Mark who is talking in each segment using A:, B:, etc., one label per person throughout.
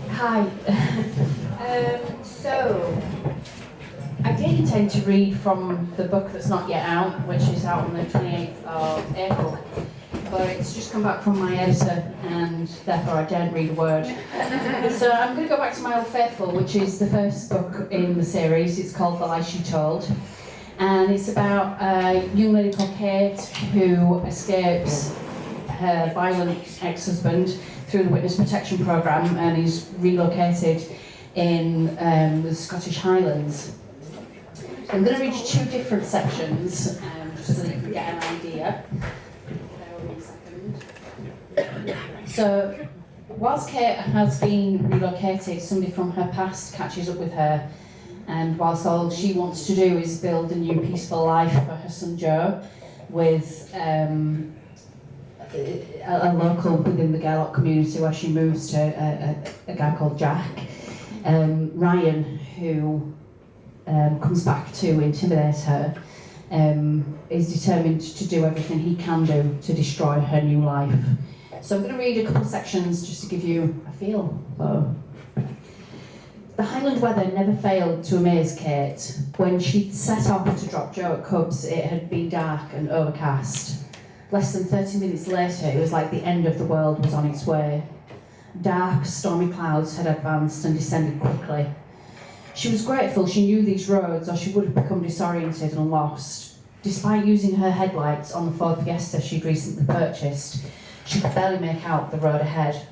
A: Hi. So, I did intend to read from the book that's not yet out, which is out on the 28th of April, but it's just come back from my editor, and therefore I daren't read a word. So I'm going to go back to my Old Faithful, which is the first book in the series. It's called The Lie She Told, and it's about a young lady called Kate who escapes her violent ex-husband through the Witness Protection Programme and is relocated in the Scottish Highlands. I'm going to read you two different sections just so that you can get an idea. Bear with me a second. So, whilst Kate has been relocated, somebody from her past catches up with her, and whilst all she wants to do is build a new peaceful life for her son Joe with a local within the Gaelic community where she moves to a guy called Jack. Ryan, who comes back to intimidate her, is determined to do everything he can do to destroy her new life. So I'm going to read a couple of sections just to give you a feel for. The Highland weather never failed to amaze Kate. When she'd set off to drop Joe at Cubs, it had been dark and overcast. Less than 30 minutes later, it was like the end of the world was on its way. Dark, stormy clouds had advanced and descended quickly. She was grateful she knew these roads, or she would have become disoriented and lost. Despite using her headlights on the Ford Fiesta she'd recently purchased, she could barely make out the road ahead.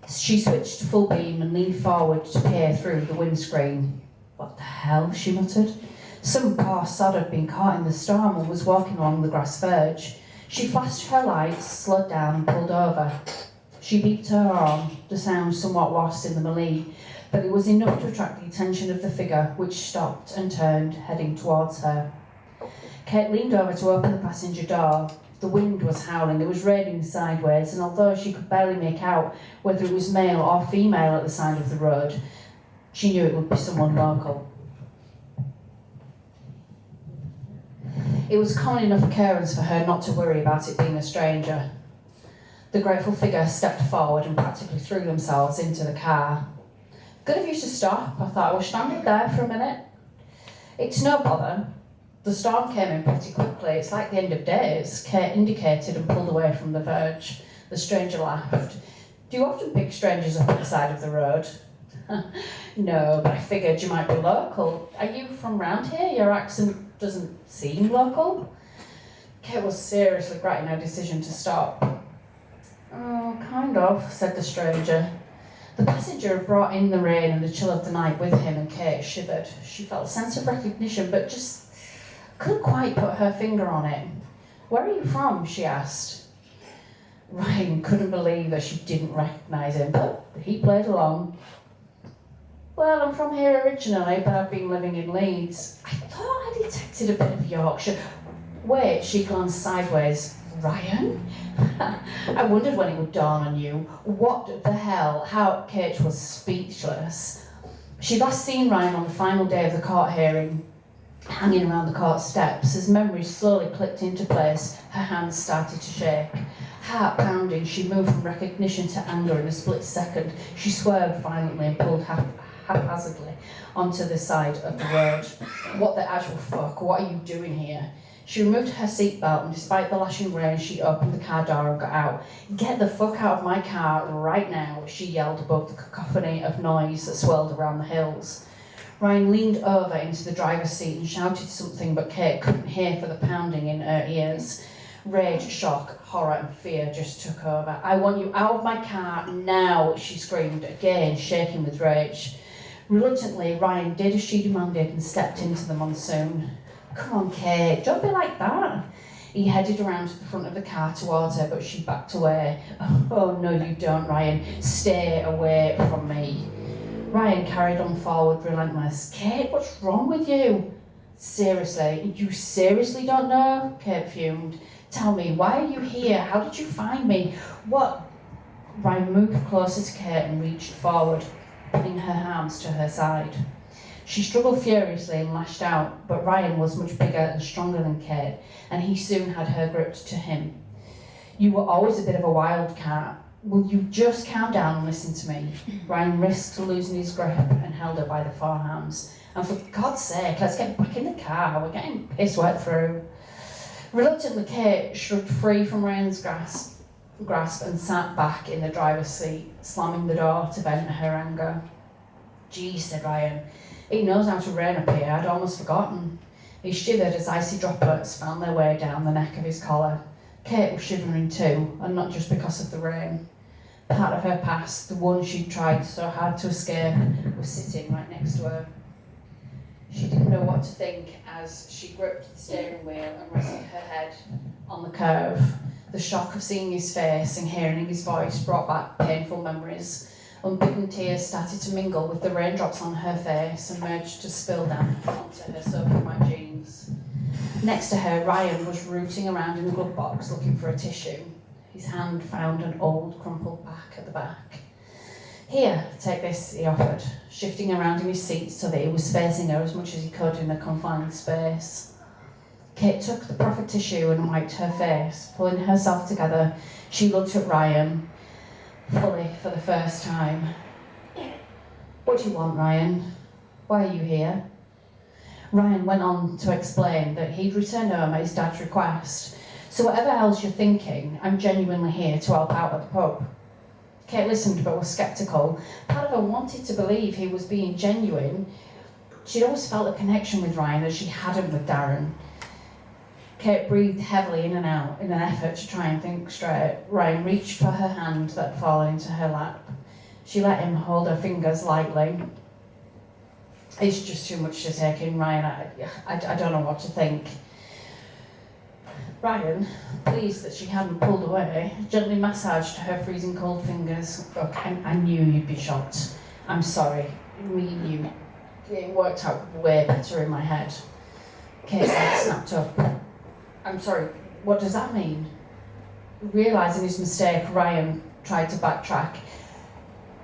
A: She switched to full beam and leaned forward to peer through the windscreen. "What the hell?" she muttered. Some poor sod had been caught in the storm and was walking along the grass verge. She flashed her lights, slowed down and pulled over. She beeped her horn, the sound somewhat lost in the melee, but it was enough to attract the attention of the figure, which stopped and turned, heading towards her. Kate leaned over to open the passenger door. The wind was howling, it was raining sideways, and although she could barely make out whether it was male or female at the side of the road, she knew it would be someone local. It was a common enough occurrence for her not to worry about it being a stranger. The grateful figure stepped forward and practically threw themselves into the car. "Good of you to stop," I thought. "We're standing there for a minute." "It's no bother. The storm came in pretty quickly. It's like the end of days," Kate indicated and pulled away from the verge. The stranger laughed. "Do you often pick strangers up at the side of the road?" "No, but I figured you might be local. Are you from round here? Your accent doesn't seem local." Kate was seriously regretting her decision to stop. "Oh, kind of," said the stranger. The passenger had brought in the rain and the chill of the night with him, and Kate shivered. She felt a sense of recognition, but just couldn't quite put her finger on it. "Where are you from?" she asked. Ryan couldn't believe that she didn't recognise him, but he played along. "Well, I'm from here originally, but I've been living in Leeds. I thought I detected a bit of Yorkshire." "Wait," she glanced sideways. "Ryan?" I wondered when it would dawn on you. What the hell? How Kate was speechless. She'd last seen Ryan on the final day of the court hearing, hanging around the court steps. As memories slowly clicked into place, her hands started to shake. Heart pounding, she moved from recognition to anger in a split second. She swerved violently and pulled haphazardly onto the side of the road. "What the actual fuck? What are you doing here?" She removed her seatbelt, and despite the lashing rain, she opened the car door and got out. "Get the fuck out of my car right now," she yelled above the cacophony of noise that swirled around the hills. Ryan leaned over into the driver's seat and shouted something, but Kate couldn't hear for the pounding in her ears. Rage, shock, horror and fear just took over. "I want you out of my car now," she screamed, again shaking with rage. Reluctantly, Ryan did as she demanded and stepped into the monsoon. "Come on, Kate, don't be like that." He headed around to the front of the car towards her, but she backed away. "Oh, no, you don't, Ryan. Stay away from me." Ryan carried on forward, relentless. "Kate, what's wrong with you?" "Seriously, you seriously don't know?" Kate fumed. "Tell me, why are you here? How did you find me? What?" Ryan moved closer to Kate and reached forward, putting her arms to her side. She struggled furiously and lashed out, but Ryan was much bigger and stronger than Kate, and he soon had her gripped to him. You were always a bit of a wildcat. Will you just calm down and listen to me? Ryan risked losing his grip and held her by the forearms. And for God's sake, let's get back in the car. We're getting piss wet through. Reluctantly, Kate shrugged free from Ryan's grasp and sat back in the driver's seat, slamming the door to vent her anger. Gee, said Ryan, it knows how to rain up here. I'd almost forgotten. He shivered as icy droplets found their way down the neck of his collar. Kate was shivering too, and not just because of the rain. Part of her past, the one she'd tried so hard to escape, was sitting right next to her. She didn't know what to think as she gripped the steering wheel and rested her head on the curve. The shock of seeing his face and hearing his voice brought back painful memories. Unbidden tears started to mingle with the raindrops on her face and merged to spill down onto her soaking wet jeans. Next to her, Ryan was rooting around in the glove box looking for a tissue. His hand found an old crumpled pack at the back. Here, take this, he offered, shifting around in his seat so that he was facing her as much as he could in the confined space. Kate took the proffered tissue and wiped her face. Pulling herself together, she looked at Ryan, fully for the first time. What do you want, Ryan? Why are you here? Ryan went on to explain that he'd returned home at his dad's request. So whatever else you're thinking, I'm genuinely here to help out at the pub. Kate listened but was sceptical. Part of her wanted to believe he was being genuine. She'd always felt a connection with Ryan as she hadn't with Darren. Kate breathed heavily in and out in an effort to try and think straight. Ryan reached for her hand that had fallen into her lap. She let him hold her fingers lightly. It's just too much to take in, Ryan. I don't know what to think. Ryan, pleased that she hadn't pulled away, gently massaged her freezing cold fingers. Look, I knew you'd be shocked. I'm sorry. Me and you. It worked out way better in my head. Kate's head snapped up. I'm sorry, what does that mean? Realising his mistake, Ryan tried to backtrack.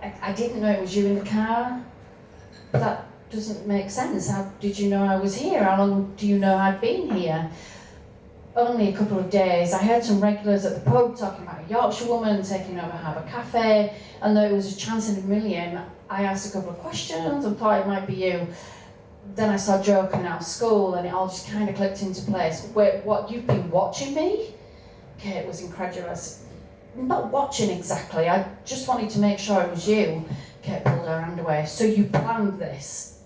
A: I didn't know it was you in the car. That doesn't make sense. How did you know I was here? How long do you know I'd been here? Only a couple of days. I heard some regulars at the pub talking about a Yorkshire woman taking over Harbour Cafe, and though it was a chance in a million, I asked a couple of questions and thought it might be you. Then I saw Joe coming out of school and it all just kind of clicked into place. Wait, what, you've been watching me? Kate was incredulous. Not watching exactly, I just wanted to make sure it was you. Kate pulled her hand away. So you planned this?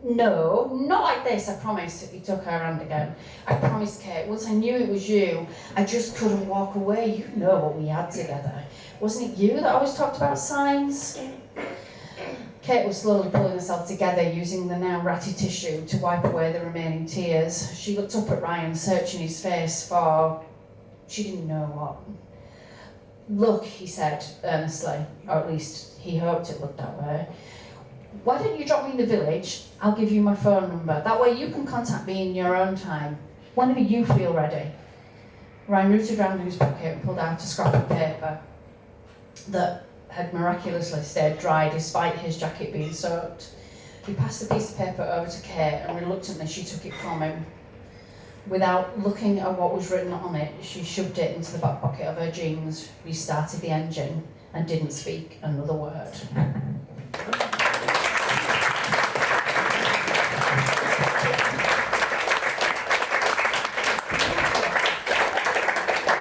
A: No, not like this, I promised. He took her hand again. I promised, Kate, once I knew it was you, I just couldn't walk away. You know what we had together. Wasn't it you that always talked about signs? Kate was slowly pulling herself together, using the now ratty tissue to wipe away the remaining tears. She looked up at Ryan, searching his face for... she didn't know what. Look, he said earnestly, or at least he hoped it looked that way. Why don't you drop me in the village? I'll give you my phone number. That way you can contact me in your own time, whenever you feel ready. Ryan rooted around in his pocket and pulled out a scrap of paper that had miraculously stayed dry despite his jacket being soaked. He passed the piece of paper over to Kate and reluctantly she took it from him. Without looking at what was written on it, she shoved it into the back pocket of her jeans, restarted the engine, and didn't speak another word.